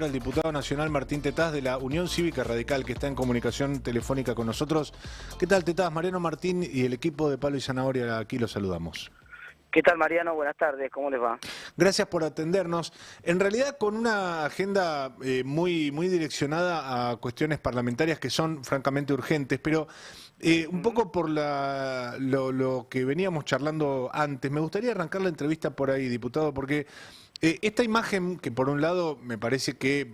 El diputado nacional Martín Tetaz de la Unión Cívica Radical, que está en comunicación telefónica con nosotros. ¿Qué tal, Tetaz? Mariano Martín y el equipo de Palo y Zanahoria, aquí los saludamos. ¿Qué tal, Mariano? Buenas tardes, ¿cómo les va? Gracias por atendernos. En realidad con una agenda muy direccionada a cuestiones parlamentarias que son francamente urgentes, pero un poco por lo que veníamos charlando antes, me gustaría arrancar la entrevista por ahí, diputado, porque esta imagen que por un lado me parece que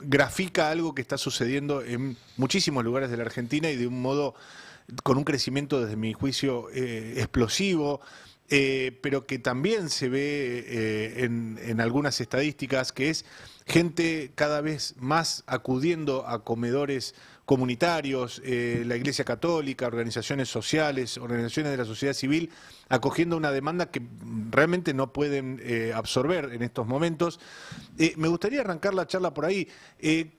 grafica algo que está sucediendo en muchísimos lugares de la Argentina y de un modo con un crecimiento desde mi juicio explosivo. Pero que también se ve en algunas estadísticas, que es gente cada vez más acudiendo a comedores comunitarios, la Iglesia Católica, organizaciones sociales, organizaciones de la sociedad civil, acogiendo una demanda que realmente no pueden absorber en estos momentos. Me gustaría arrancar la charla por ahí.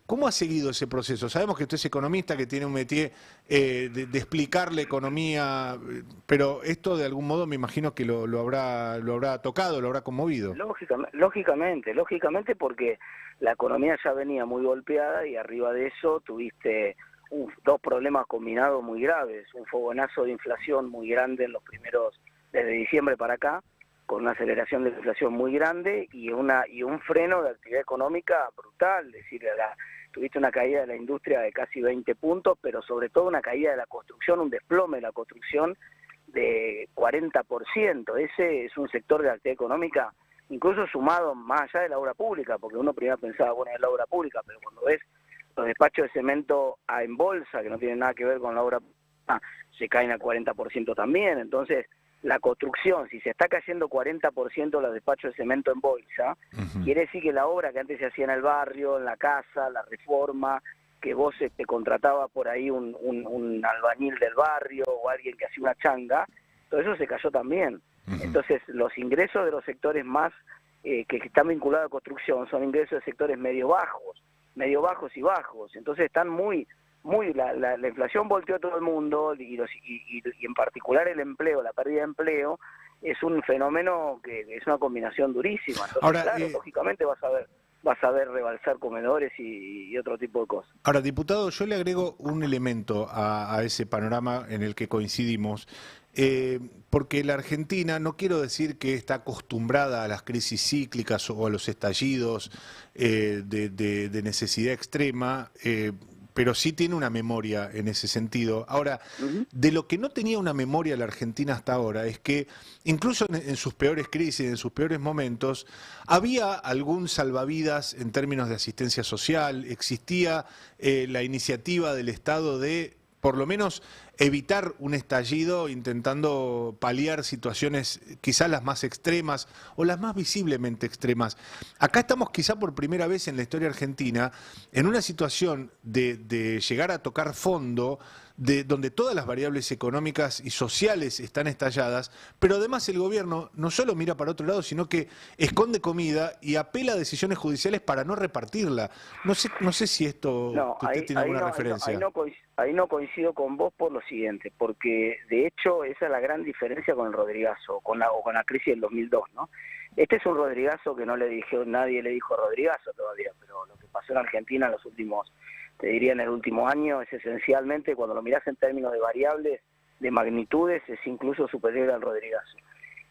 ¿Cómo ha seguido ese proceso? Sabemos que usted es economista, que tiene un métier de explicar la economía, pero esto de algún modo me imagino que lo habrá tocado, lo habrá conmovido. Lógicamente porque la economía ya venía muy golpeada y arriba de eso tuviste dos problemas combinados muy graves, un fogonazo de inflación muy grande en los primeros, desde diciembre para acá, con una aceleración de inflación muy grande y un freno de actividad económica brutal, es decir, tuviste una caída de la industria de casi 20 puntos, pero sobre todo una caída de la construcción, un desplome de la construcción de 40%. Ese es un sector de la actividad económica, incluso sumado más allá de la obra pública, porque uno primero pensaba, bueno, es la obra pública, pero cuando ves los despachos de cemento en bolsa, que no tienen nada que ver con la obra pública, se caen al 40% también. Entonces, la construcción, si se está cayendo 40% los despachos de cemento en bolsa, quiere decir que la obra que antes se hacía en el barrio, en la casa, la reforma, que vos contrataba por ahí un albañil del barrio o alguien que hacía una changa, todo eso se cayó también. Entonces, los ingresos de los sectores más que están vinculados a construcción son ingresos de sectores medio bajos y bajos. Entonces, están la inflación volteó a todo el mundo y en particular el empleo, la pérdida de empleo, es un fenómeno que es una combinación durísima. Entonces, ahora, claro, lógicamente vas a ver rebalsar comedores y otro tipo de cosas. Ahora, diputado, yo le agrego un elemento a ese panorama en el que coincidimos, porque la Argentina, no quiero decir que está acostumbrada a las crisis cíclicas o a los estallidos de necesidad extrema, pero sí tiene una memoria en ese sentido. Ahora, de lo que no tenía una memoria la Argentina hasta ahora es que incluso en sus peores crisis, en sus peores momentos, había algún salvavidas en términos de asistencia social, existía la iniciativa del Estado de por lo menos evitar un estallido intentando paliar situaciones quizás las más extremas o las más visiblemente extremas. Acá estamos quizá por primera vez en la historia argentina en una situación de llegar a tocar fondo, donde todas las variables económicas y sociales están estalladas, pero además el gobierno no solo mira para otro lado, sino que esconde comida y apela a decisiones judiciales para no repartirla. No sé si esto usted tiene alguna referencia. Ahí no coincido con vos por lo siguiente, porque de hecho esa es la gran diferencia con el Rodrigazo, o con la crisis del 2002, ¿no? Este es un Rodrigazo que nadie le dijo Rodrigazo todavía, pero lo que pasó en Argentina en los últimos, te diría en el último año, es esencialmente, cuando lo mirás en términos de variables, de magnitudes, es incluso superior al Rodrigazo.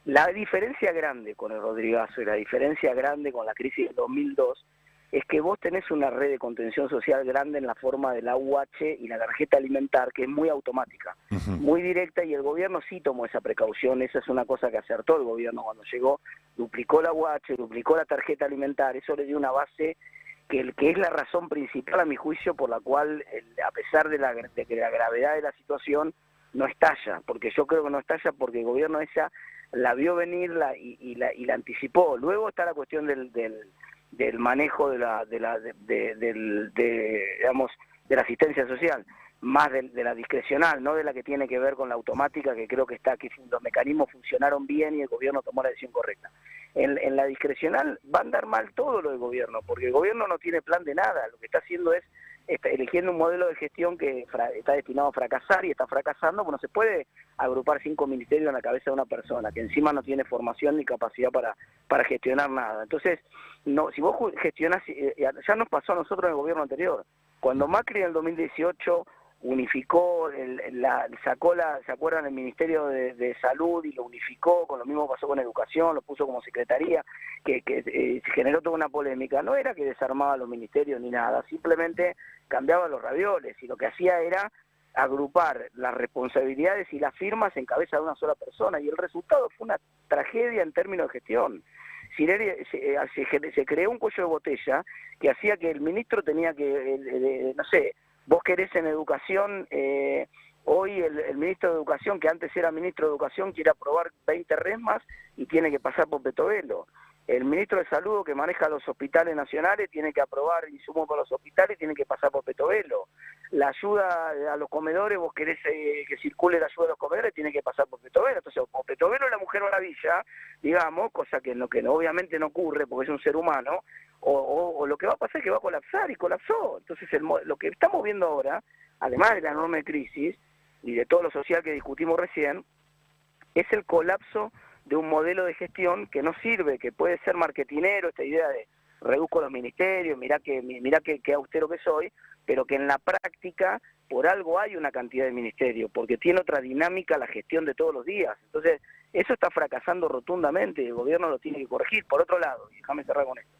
La diferencia grande con el Rodrigazo y la diferencia grande con la crisis del 2002 es que vos tenés una red de contención social grande en la forma del AUH y la tarjeta alimentar, que es muy automática, muy directa, y el gobierno sí tomó esa precaución. Esa es una cosa que acertó el gobierno cuando llegó, duplicó la AUH, duplicó la tarjeta alimentar. Eso le dio una base que es la razón principal, a mi juicio, por la cual, a pesar de que la gravedad de la situación, no estalla, porque yo creo que no estalla porque el gobierno esa la vio venir y la anticipó. Luego está la cuestión del manejo de la asistencia social, más de la discrecional, no de la que tiene que ver con la automática, que creo que los mecanismos funcionaron bien y el gobierno tomó la decisión correcta. En la discrecional va a andar mal todo lo del gobierno, porque el gobierno no tiene plan de nada, lo que está haciendo es eligiendo un modelo de gestión que está destinado a fracasar y está fracasando, pues no se puede agrupar 5 ministerios en la cabeza de una persona que encima no tiene formación ni capacidad para gestionar nada. Entonces, no, si vos gestionás, ya nos pasó a nosotros en el gobierno anterior, cuando Macri en el 2018 unificó, ¿se acuerdan? El Ministerio de Salud y lo unificó, con lo mismo pasó con Educación, lo puso como secretaría, que se generó toda una polémica. No era que desarmaba los ministerios ni nada, simplemente cambiaba los ravioles y lo que hacía era agrupar las responsabilidades y las firmas en cabeza de una sola persona, y el resultado fue una tragedia en términos de gestión. Se creó un cuello de botella que hacía que el ministro tenía que, no sé, vos querés en educación, hoy el ministro de Educación, que antes era ministro de Educación, quiere aprobar 20 resmas y tiene que pasar por Petovelo. El ministro de Salud, que maneja los hospitales nacionales, tiene que aprobar insumos para los hospitales y tiene que pasar por Petovelo. La ayuda a los comedores, vos querés que circule la ayuda a los comedores, tiene que pasar por Petovelo. Entonces, o Petovelo es la Mujer Maravilla, digamos, cosa que obviamente no ocurre porque es un ser humano, o lo que va a pasar es que va a colapsar, y colapsó. Entonces, lo que estamos viendo ahora, además de la enorme crisis y de todo lo social que discutimos recién, es el colapso de un modelo de gestión que no sirve, que puede ser marketinero, esta idea de reduzco los ministerios, mirá que austero que soy, pero que en la práctica por algo hay una cantidad de ministerios, porque tiene otra dinámica la gestión de todos los días. Entonces, eso está fracasando rotundamente y el gobierno lo tiene que corregir. Por otro lado, y déjame cerrar con esto,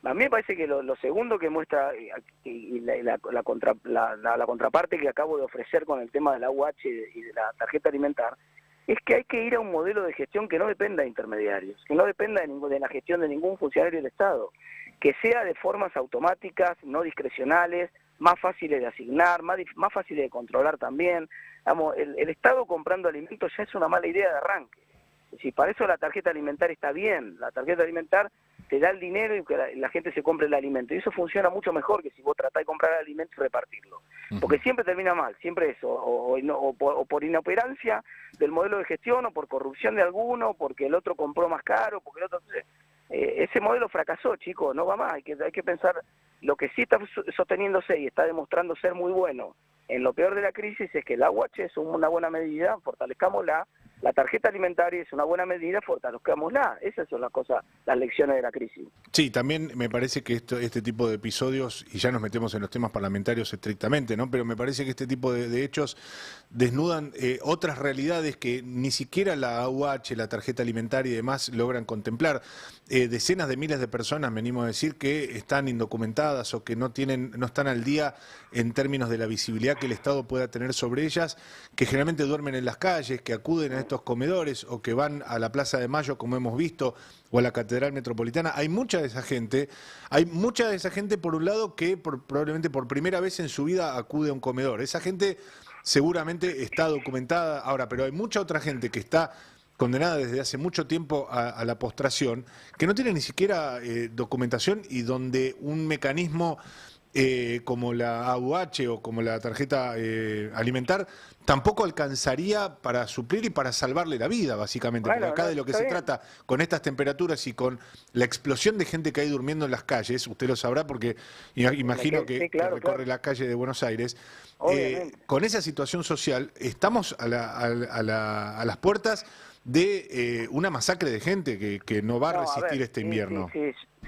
a mí me parece que lo segundo que muestra, y la contraparte que acabo de ofrecer con el tema del AUH y de la tarjeta alimentar, es que hay que ir a un modelo de gestión que no dependa de intermediarios, que no dependa de la gestión de ningún funcionario del Estado, que sea de formas automáticas, no discrecionales, más fáciles de asignar, más fáciles de controlar también. Vamos, el Estado comprando alimentos ya es una mala idea de arranque. Es decir, para eso la tarjeta alimentaria está bien. La tarjeta alimentar te da el dinero y que la gente se compre el alimento. Y eso funciona mucho mejor que si vos tratás de comprar el alimento y repartirlo. Porque siempre termina mal, siempre eso. O por inoperancia del modelo de gestión, o por corrupción de alguno, porque el otro compró más caro, porque el otro... ese modelo fracasó, chicos, no va más. Hay que pensar, lo que sí está sosteniéndose y está demostrando ser muy bueno en lo peor de la crisis es que el AUH es una buena medida, fortalezcámosla. La tarjeta alimentaria es una buena medida, fortalezcámosla. Esas son las cosas, las lecciones de la crisis. Sí, también me parece que este tipo de episodios, y ya nos metemos en los temas parlamentarios estrictamente, ¿no? Pero me parece que este tipo de hechos desnudan otras realidades que ni siquiera la AUH, la tarjeta alimentaria y demás logran contemplar. Decenas de miles de personas, me animo a decir, que están indocumentadas o que no están al día en términos de la visibilidad que el Estado pueda tener sobre ellas, que generalmente duermen en las calles, que acuden a estos comedores o que van a la Plaza de Mayo, como hemos visto, o a la Catedral Metropolitana. Hay mucha de esa gente por un lado que probablemente por primera vez en su vida acude a un comedor. Esa gente seguramente está documentada ahora, pero hay mucha otra gente que está condenada desde hace mucho tiempo a la postración, que no tiene ni siquiera documentación y donde un mecanismo como la AUH o como la tarjeta alimentar tampoco alcanzaría para suplir y para salvarle la vida, básicamente. Bueno, porque acá de lo que se trata, con estas temperaturas y con la explosión de gente que hay durmiendo en las calles, usted lo sabrá porque imagino que recorre la calle de Buenos Aires, con esa situación social estamos a las puertas de una masacre de gente que no va a resistir este invierno.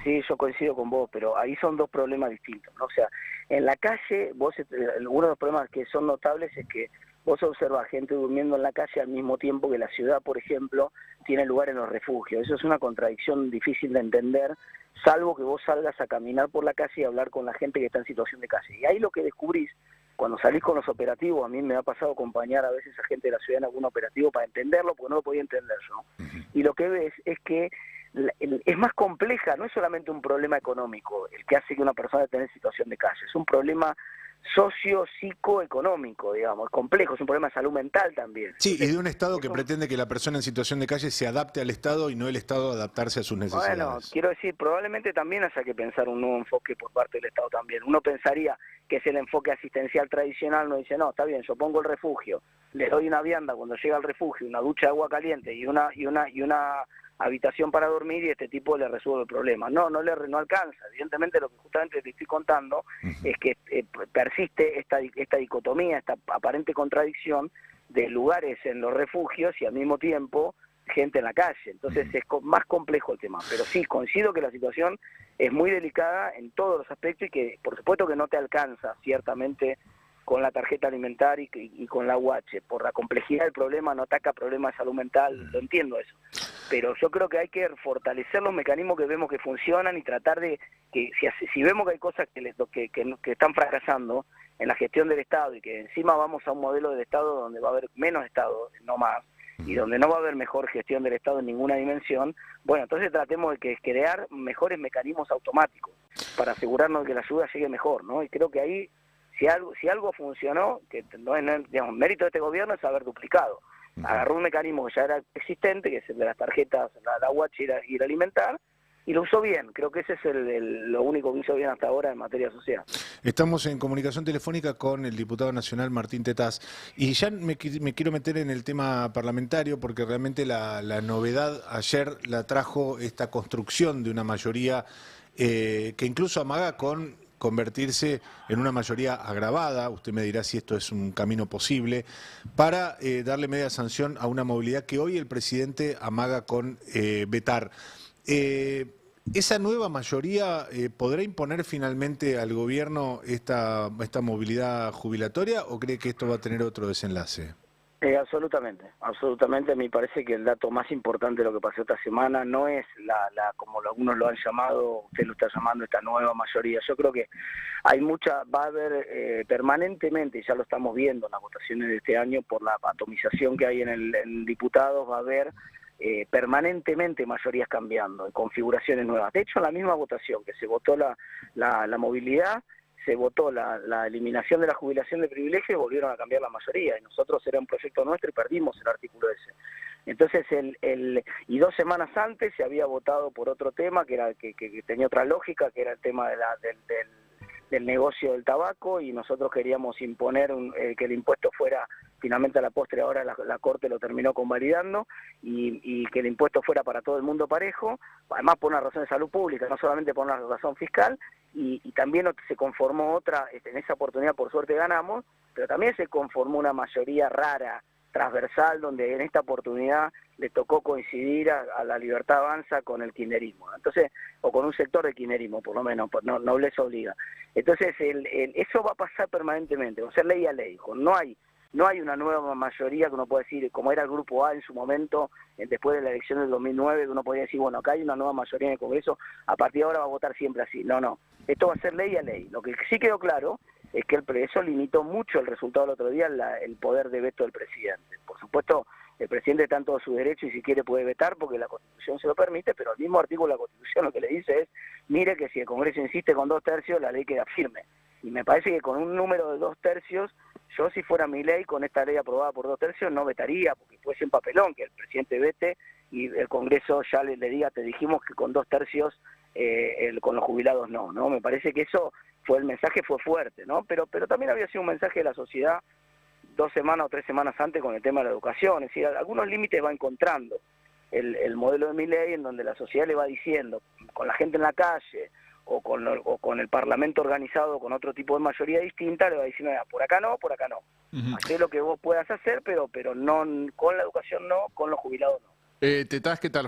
Sí, yo coincido con vos, pero ahí son dos problemas distintos, ¿no? O sea, en la calle, uno de los problemas que son notables es que vos observás gente durmiendo en la calle al mismo tiempo que la ciudad, por ejemplo, tiene lugar en los refugios. Eso es una contradicción difícil de entender, salvo que vos salgas a caminar por la calle y hablar con la gente que está en situación de calle. Y ahí lo que descubrís, cuando salís con los operativos, a mí me ha pasado acompañar a veces a gente de la ciudad en algún operativo para entenderlo, porque no lo podía entender yo. Y lo que ves es que es más compleja, no es solamente un problema económico el que hace que una persona esté en situación de calle, es un problema socio-psicoeconómico, digamos, es complejo, es un problema de salud mental también. Sí, y de un Estado que pretende que la persona en situación de calle se adapte al Estado y no el Estado adaptarse a sus necesidades. Bueno, quiero decir, probablemente también haya que pensar un nuevo enfoque por parte del Estado también. Uno pensaría que es el enfoque asistencial tradicional, uno dice, no, está bien, yo pongo el refugio, le doy una vianda cuando llega al refugio, una ducha de agua caliente y una habitación para dormir, y este tipo le resuelve el problema. No alcanza. Evidentemente lo que justamente te estoy contando es que persiste esta dicotomía, esta aparente contradicción de lugares en los refugios y al mismo tiempo gente en la calle. Entonces es más complejo el tema. Pero sí, coincido que la situación es muy delicada en todos los aspectos y que por supuesto que no te alcanza ciertamente con la tarjeta alimentaria y con la UH. Por la complejidad del problema no ataca problemas de salud mental, lo entiendo eso. Pero yo creo que hay que fortalecer los mecanismos que vemos que funcionan y tratar de que si vemos que hay cosas que están fracasando en la gestión del Estado y que encima vamos a un modelo del Estado donde va a haber menos Estado, no más, y donde no va a haber mejor gestión del Estado en ninguna dimensión, bueno, entonces tratemos de crear mejores mecanismos automáticos para asegurarnos de que la ayuda llegue mejor, ¿no? Y creo que ahí, si algo funcionó, que no es, digamos, mérito de este gobierno es haber duplicado. Agarró un mecanismo que ya era existente, que es el de las tarjetas, la UH y el alimentar, y lo usó bien. Creo que ese es lo único que hizo bien hasta ahora en materia social. Estamos en comunicación telefónica con el diputado nacional Martín Tetaz y ya me quiero meter en el tema parlamentario porque realmente la novedad ayer la trajo esta construcción de una mayoría que incluso amaga con convertirse en una mayoría agravada, usted me dirá si esto es un camino posible, para darle media sanción a una movilidad que hoy el presidente amaga con vetar. ¿Esa nueva mayoría podrá imponer finalmente al gobierno esta movilidad jubilatoria o cree que esto va a tener otro desenlace? Absolutamente, absolutamente. Me parece que el dato más importante de lo que pasó esta semana no es como algunos lo han llamado, usted lo está llamando, esta nueva mayoría. Yo creo que va a haber permanentemente, y ya lo estamos viendo en las votaciones de este año, por la atomización que hay en diputados, va a haber permanentemente mayorías cambiando, configuraciones nuevas. De hecho, en la misma votación que se votó la movilidad, se votó la eliminación de la jubilación de privilegios y volvieron a cambiar la mayoría. Y nosotros era un proyecto nuestro y perdimos el artículo ese. Entonces, y 2 semanas antes se había votado por otro tema que tenía otra lógica, que era el tema del negocio del tabaco, y nosotros queríamos imponer que el impuesto fuera, finalmente a la postre ahora la Corte lo terminó convalidando, y que el impuesto fuera para todo el mundo parejo, además por una razón de salud pública, no solamente por una razón fiscal, y también se conformó otra, en esa oportunidad por suerte ganamos, pero también se conformó una mayoría rara, transversal, donde en esta oportunidad le tocó coincidir a la Libertad Avanza con el kirchnerismo, entonces, o con un sector del kirchnerismo, por lo menos, no les obliga. Entonces, eso va a pasar permanentemente, va a ser ley a ley. No hay una nueva mayoría que uno pueda decir, como era el Grupo A en su momento, después de la elección del 2009, que uno podía decir, bueno, acá hay una nueva mayoría en el Congreso, a partir de ahora va a votar siempre así. No, esto va a ser ley a ley. Lo que sí quedó claro es que eso limitó mucho el resultado del otro día, el poder de veto del presidente. Por supuesto, el presidente está en todo su derecho y si quiere puede vetar porque la Constitución se lo permite, pero el mismo artículo de la Constitución lo que le dice es, mire que si el Congreso insiste con 2/3, la ley queda firme. Y me parece que con un número de 2/3, yo si fuera mi ley, con esta ley aprobada por 2/3, no vetaría, porque fuese un papelón que el presidente vete y el Congreso ya le diga, te dijimos que con 2/3 con los jubilados no. Me parece que eso el mensaje fue fuerte, ¿no? Pero también había sido un mensaje de la sociedad 2 semanas o 3 semanas antes con el tema de la educación, es decir, algunos límites va encontrando el modelo de Milei, en donde la sociedad le va diciendo, con la gente en la calle, o con el Parlamento organizado con otro tipo de mayoría distinta, le va diciendo, por acá no, por acá no. Hacé lo que vos puedas hacer, pero no con la educación no, con los jubilados no. Tetaz, ¿qué tal?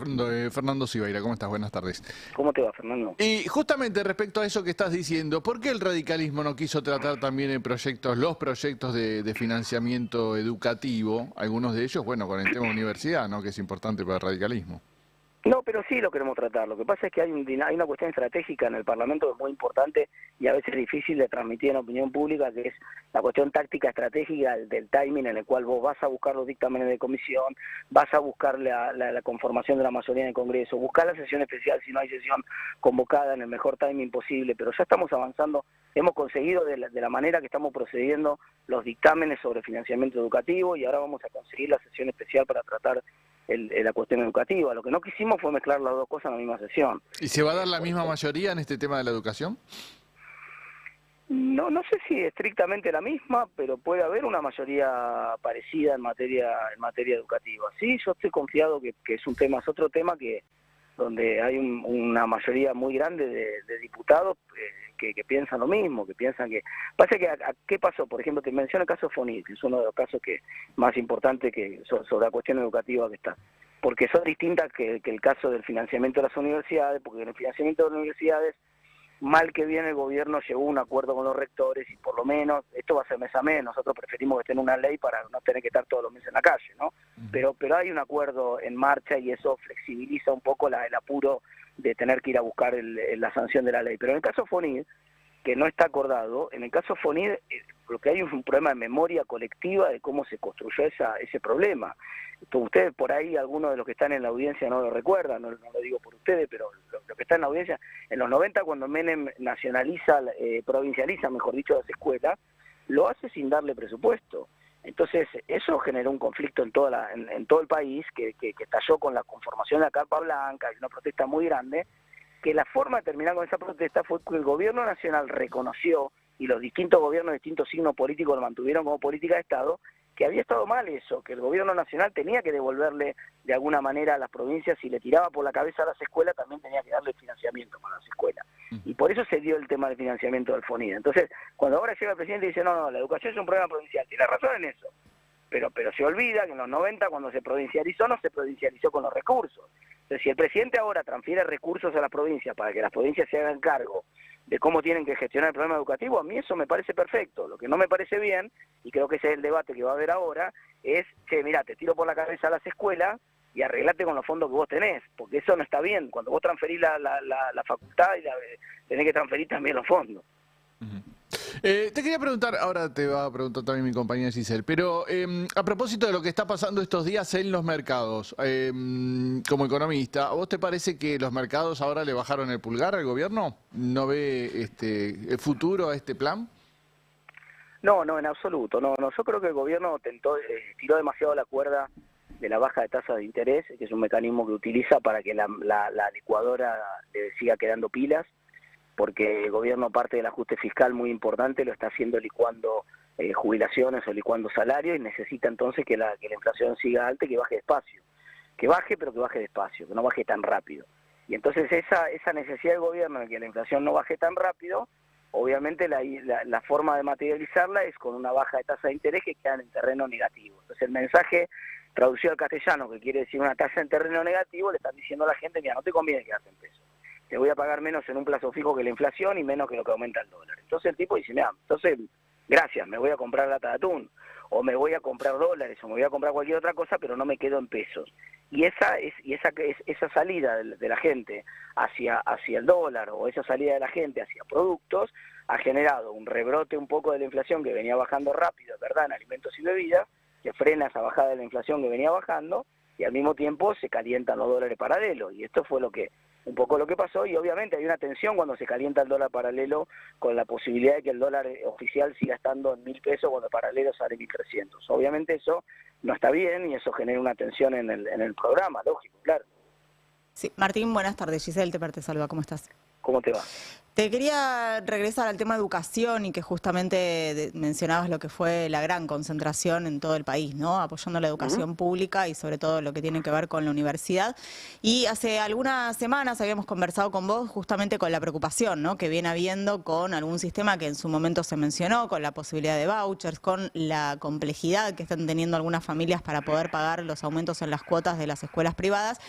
Fernando Sivaira, ¿cómo estás? Buenas tardes. ¿Cómo te va, Fernando? Y justamente respecto a eso que estás diciendo, ¿por qué el radicalismo no quiso tratar también los proyectos de financiamiento educativo, algunos de ellos, bueno, con el tema universidad, ¿no? Que es importante para el radicalismo? No, pero sí lo queremos tratar. Lo que pasa es que hay una cuestión estratégica en el Parlamento que es muy importante y a veces difícil de transmitir en la opinión pública, que es la cuestión táctica estratégica del timing, en el cual vos vas a buscar los dictámenes de comisión, vas a buscar la conformación de la mayoría en el Congreso, buscar la sesión especial si no hay sesión convocada en el mejor timing posible, pero ya estamos avanzando. Hemos conseguido de la manera que estamos procediendo los dictámenes sobre financiamiento educativo y ahora vamos a conseguir la sesión especial para tratar la cuestión educativa. Lo que no quisimos fue mezclar las dos cosas en la misma sesión. ¿Y se va a dar la misma mayoría en este tema de la educación? No sé si estrictamente la misma, pero puede haber una mayoría parecida en materia educativa. Sí, yo estoy confiado que es otro tema donde hay una mayoría muy grande de diputados que piensan lo mismo, que piensan que... Pasa que, ¿qué pasó? Por ejemplo, te menciono el caso Fonil, que es uno de los casos más importantes sobre la cuestión educativa que está. porque son distintas que el caso del financiamiento de las universidades, porque en el financiamiento de las universidades, mal que bien el gobierno llegó a un acuerdo con los rectores y por lo menos, esto va a ser mes a mes, nosotros preferimos que esté en una ley para no tener que estar todos los meses en la calle, ¿no? Pero hay un acuerdo en marcha y eso flexibiliza un poco el apuro de tener que ir a buscar la sanción de la ley. Pero en el caso FONID, que no está acordado, en el caso FONID lo que hay es un problema de memoria colectiva de cómo se construyó ese problema. Entonces, ustedes por ahí, algunos de los que están en la audiencia no lo recuerdan, no lo digo por ustedes, pero lo que está en la audiencia, en los 90 cuando Menem provincializa, mejor dicho, las escuelas, lo hace sin darle presupuesto. Entonces, eso generó un conflicto en todo el país que estalló con la conformación de la Carpa Blanca, y una protesta muy grande, que la forma de terminar con esa protesta fue que el gobierno nacional reconoció, y los distintos gobiernos de distintos signos políticos lo mantuvieron como política de Estado, que había estado mal eso, que el gobierno nacional tenía que devolverle de alguna manera a las provincias, si le tiraba por la cabeza a las escuelas, también tenía que darle financiamiento para las escuelas. Y por eso se dio el tema del financiamiento del FONID. Entonces, cuando ahora llega el presidente y dice, no, la educación es un problema provincial, tiene razón en eso, pero se olvida que en los 90, cuando se provincializó, no se provincializó con los recursos. Entonces, si el presidente ahora transfiere recursos a las provincias para que las provincias se hagan cargo de cómo tienen que gestionar el problema educativo, a mí eso me parece perfecto. Lo que no me parece bien, y creo que ese es el debate que va a haber ahora, es que, mira, te tiro por la cabeza a las escuelas y arreglate con los fondos que vos tenés, porque eso no está bien. Cuando vos transferís la facultad, tenés que transferir también los fondos. Te quería preguntar, ahora te va a preguntar también mi compañera Giselle, pero a propósito de lo que está pasando estos días en los mercados, como economista, ¿a vos te parece que los mercados ahora le bajaron el pulgar al gobierno? ¿No ve futuro a este plan? No, en absoluto. No, yo creo que el gobierno tiró demasiado la cuerda de la baja de tasa de interés, que es un mecanismo que utiliza para que la licuadora le siga quedando pilas, porque el gobierno, parte del ajuste fiscal muy importante, lo está haciendo licuando jubilaciones o licuando salarios, y necesita entonces que la inflación siga alta y que baje despacio. Que baje, pero que baje despacio, que no baje tan rápido. Y entonces esa necesidad del gobierno de que la inflación no baje tan rápido, obviamente la forma de materializarla es con una baja de tasa de interés que quedan en terreno negativo. Entonces el mensaje traducido al castellano, que quiere decir una tasa en terreno negativo, le están diciendo a la gente, mira, no te conviene quedarte en pesos. Te voy a pagar menos en un plazo fijo que la inflación y menos que lo que aumenta el dólar. Entonces el tipo dice, mira, entonces, gracias, me voy a comprar lata de atún, o me voy a comprar dólares, o me voy a comprar cualquier otra cosa, pero no me quedo en pesos. Y esa salida de la gente hacia el dólar, o esa salida de la gente hacia productos, ha generado un rebrote un poco de la inflación que venía bajando rápido, ¿verdad?, en alimentos y bebidas, que frena esa bajada de la inflación que venía bajando, y al mismo tiempo se calientan los dólares paralelos. Y esto fue un poco lo que pasó, y obviamente hay una tensión cuando se calienta el dólar paralelo, con la posibilidad de que el dólar oficial siga estando en 1.000 pesos cuando el paralelo sale 1.300. Obviamente eso no está bien y eso genera una tensión en el programa, lógico, claro. Sí, Martín, buenas tardes. Giselle te saluda, ¿cómo estás? ¿Cómo te va? Te quería regresar al tema educación y que justamente mencionabas lo que fue la gran concentración en todo el país, ¿no? Apoyando la educación pública y sobre todo lo que tiene que ver con la universidad. Y hace algunas semanas habíamos conversado con vos justamente con la preocupación, ¿no?, que viene habiendo con algún sistema que en su momento se mencionó, con la posibilidad de vouchers, con la complejidad que están teniendo algunas familias para poder pagar los aumentos en las cuotas de las escuelas privadas.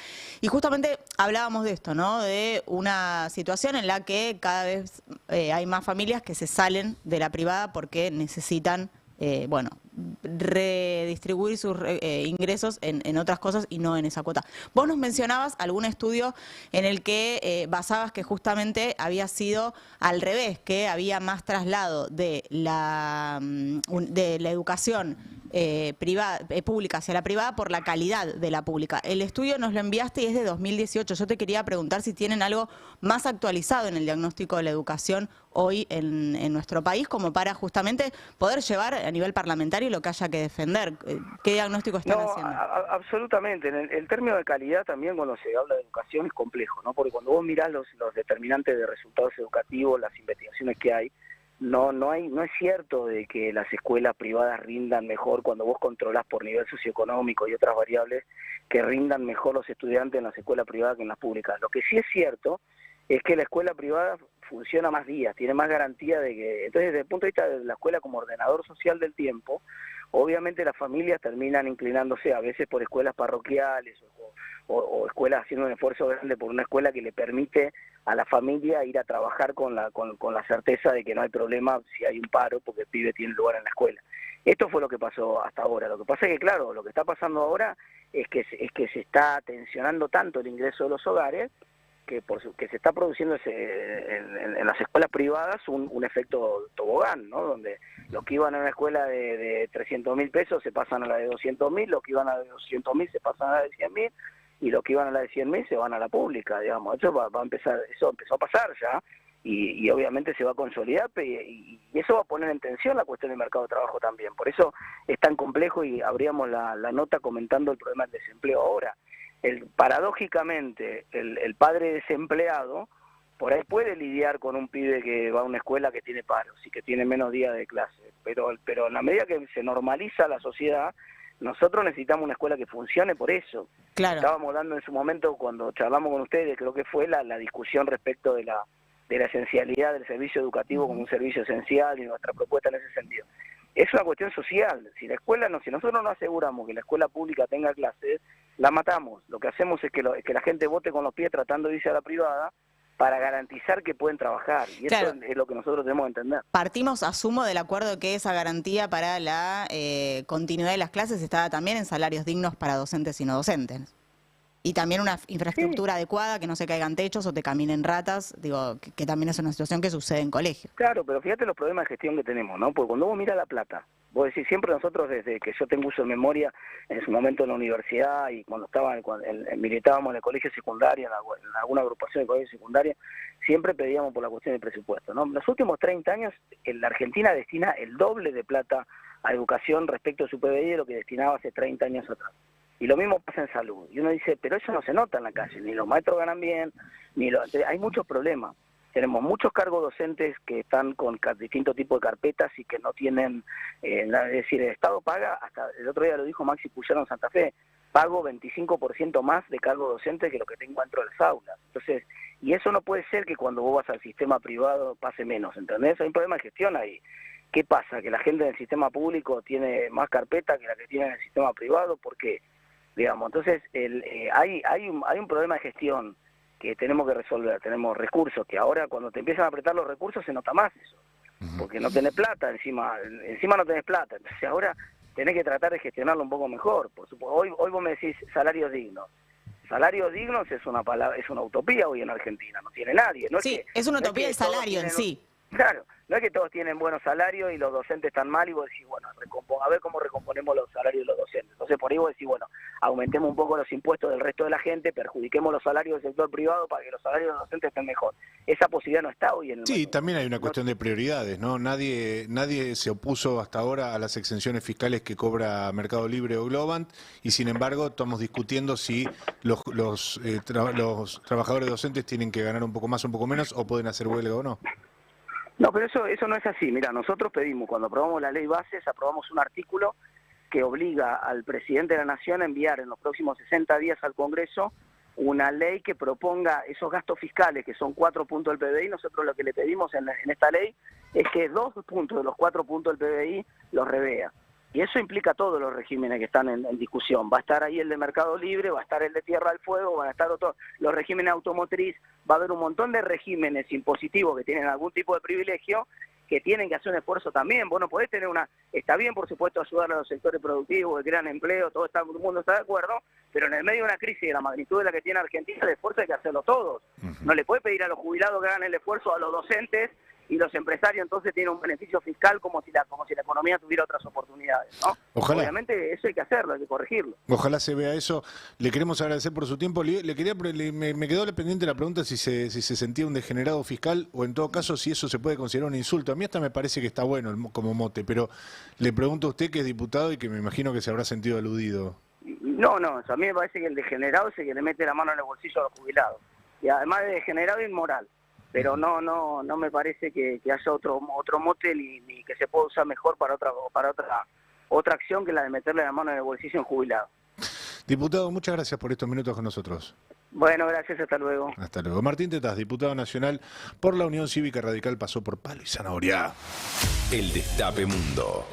Y justamente hablábamos de esto, ¿no?, de una situación en la que cada vez hay más familias que se salen de la privada porque necesitan, redistribuir sus ingresos en otras cosas y no en esa cuota. Vos nos mencionabas algún estudio en el que basabas que justamente había sido al revés, que había más traslado de la educación pública hacia la privada por la calidad de la pública. El estudio nos lo enviaste y es de 2018. Yo te quería preguntar si tienen algo más actualizado en el diagnóstico de la educación hoy en nuestro país, como para justamente poder llevar a nivel parlamentario lo que haya que defender. ¿Qué diagnóstico están haciendo? Absolutamente. En el término de calidad también, cuando se habla de educación, es complejo, ¿no? Porque cuando vos mirás los determinantes de resultados educativos, las investigaciones que hay, no es cierto de que las escuelas privadas rindan mejor cuando vos controlás por nivel socioeconómico y otras variables, que rindan mejor los estudiantes en las escuelas privadas que en las públicas. Lo que sí es cierto es que la escuela privada funciona más días, tiene más garantía de que... Entonces, desde el punto de vista de la escuela como ordenador social del tiempo, obviamente las familias terminan inclinándose a veces por escuelas parroquiales o escuelas haciendo un esfuerzo grande por una escuela que le permite a la familia ir a trabajar con la certeza de que no hay problema si hay un paro porque el pibe tiene lugar en la escuela. Esto fue lo que pasó hasta ahora. Lo que pasa es que, claro, lo que está pasando ahora es que se está tensionando tanto el ingreso de los hogares que se está produciendo en las escuelas privadas un efecto tobogán, ¿no? Donde los que iban a una escuela de 300.000 pesos se pasan a la de 200.000, los que iban a la de 200.000 se pasan a la de 100.000 y los que iban a la de 100.000 se van a la pública, digamos. Eso va a empezar, eso empezó a pasar ya y obviamente se va a consolidar y eso va a poner en tensión la cuestión del mercado de trabajo también. Por eso es tan complejo y abríamos la nota comentando el problema del desempleo ahora. Paradójicamente, el padre desempleado por ahí puede lidiar con un pibe que va a una escuela que tiene paros y que tiene menos días de clase, pero en la medida que se normaliza la sociedad, nosotros necesitamos una escuela que funcione por eso. Claro. Estábamos dando en su momento, cuando charlamos con ustedes, creo que fue la discusión respecto de la esencialidad del servicio educativo como un servicio esencial y nuestra propuesta en ese sentido. Es una cuestión social. Si nosotros no aseguramos que la escuela pública tenga clases, la matamos. Lo que hacemos es que la gente vote con los pies tratando de irse a la privada para garantizar que pueden trabajar. Y claro, eso es lo que nosotros tenemos que entender. Partimos, asumo, del acuerdo que esa garantía para la continuidad de las clases está también en salarios dignos para docentes y no docentes. Y también una infraestructura adecuada, que no se caigan techos o te caminen ratas, digo, que también es una situación que sucede en colegios. Claro, pero fíjate los problemas de gestión que tenemos, ¿no? Porque cuando vos miras La Plata, vos decís, siempre nosotros, desde que yo tengo uso de memoria, en su momento en la universidad y cuando militábamos en el colegio secundario, en alguna agrupación de colegio secundaria, siempre pedíamos por la cuestión del presupuesto, ¿no? En los últimos 30 años, la Argentina destina el doble de plata a educación respecto a su PBI de lo que destinaba hace 30 años atrás. Y lo mismo pasa en salud. Y uno dice, pero eso no se nota en la calle, ni los maestros ganan bien, hay muchos problemas. Tenemos muchos cargos docentes que están con distintos tipos de carpetas y que no tienen, es decir, el Estado paga, hasta el otro día lo dijo Maxi Puyaro en Santa Fe, pago 25% más de cargo docente que lo que tengo dentro de las aulas. Entonces, y eso no puede ser que cuando vos vas al sistema privado pase menos, ¿entendés? Hay un problema de gestión ahí. ¿Qué pasa? ¿Que la gente del sistema público tiene más carpeta que la que tiene en el sistema privado? ¿Por qué? Digamos, entonces hay un problema de gestión que tenemos que resolver. Tenemos recursos que ahora cuando te empiezan a apretar los recursos se nota más eso, porque no tenés plata, encima no tenés plata. Entonces ahora tenés que tratar de gestionarlo un poco mejor. Por supuesto, hoy vos me decís salarios dignos. Salarios dignos es una palabra, es una utopía hoy en Argentina, no tiene nadie. No sí, es que, es una no utopía el salario en sí. Claro, no es que todos tienen buenos salarios y los docentes están mal y vos decís, bueno, a ver cómo recomponemos los salarios de los docentes. Entonces por ahí vos decís, bueno, aumentemos un poco los impuestos del resto de la gente, perjudiquemos los salarios del sector privado para que los salarios de los docentes estén mejor. Esa posibilidad no está hoy en el Sí, también hay una cuestión de prioridades, ¿no? Nadie se opuso hasta ahora a las exenciones fiscales que cobra Mercado Libre o Globant y sin embargo estamos discutiendo si los trabajadores docentes tienen que ganar un poco más o un poco menos o pueden hacer huelga o no. No, pero eso no es así. Mira, nosotros pedimos, cuando aprobamos la ley bases, aprobamos un artículo que obliga al presidente de la Nación a enviar en los próximos 60 días al Congreso una ley que proponga esos gastos fiscales, que son 4 puntos del PBI. Nosotros lo que le pedimos en esta ley es que 2 puntos de los 4 puntos del PBI los revea. Y eso implica todos los regímenes que están en discusión. Va a estar ahí el de Mercado Libre, va a estar el de Tierra del Fuego, van a estar los regímenes automotriz, va a haber un montón de regímenes impositivos que tienen algún tipo de privilegio que tienen que hacer un esfuerzo también. Vos no podés tener está bien por supuesto ayudar a los sectores productivos, que crean empleo, todo el mundo está de acuerdo, pero en el medio de una crisis de la magnitud de la que tiene Argentina, el esfuerzo hay que hacerlo todos. No le puede pedir a los jubilados que hagan el esfuerzo a los docentes y los empresarios entonces tienen un beneficio fiscal como si la economía tuviera otras oportunidades, ¿no? Ojalá. Obviamente eso hay que hacerlo, hay que corregirlo. Ojalá se vea eso. Le queremos agradecer por su tiempo. Me quedó pendiente la pregunta si se sentía un degenerado fiscal o en todo caso si eso se puede considerar un insulto. A mí hasta me parece que está bueno como mote, pero le pregunto a usted que es diputado y que me imagino que se habrá sentido aludido. No, a mí me parece que el degenerado es el que le mete la mano en el bolsillo a los jubilados. Y además de degenerado es inmoral. Pero no me parece que haya otro mote ni que se pueda usar mejor para otra acción que la de meterle la mano en el bolsillo a un jubilado. Diputado, muchas gracias por estos minutos con nosotros. Bueno, gracias, hasta luego. Hasta luego. Martín Tetaz, diputado nacional por la Unión Cívica Radical, pasó por Palo y Zanahoria. El Destape Mundo.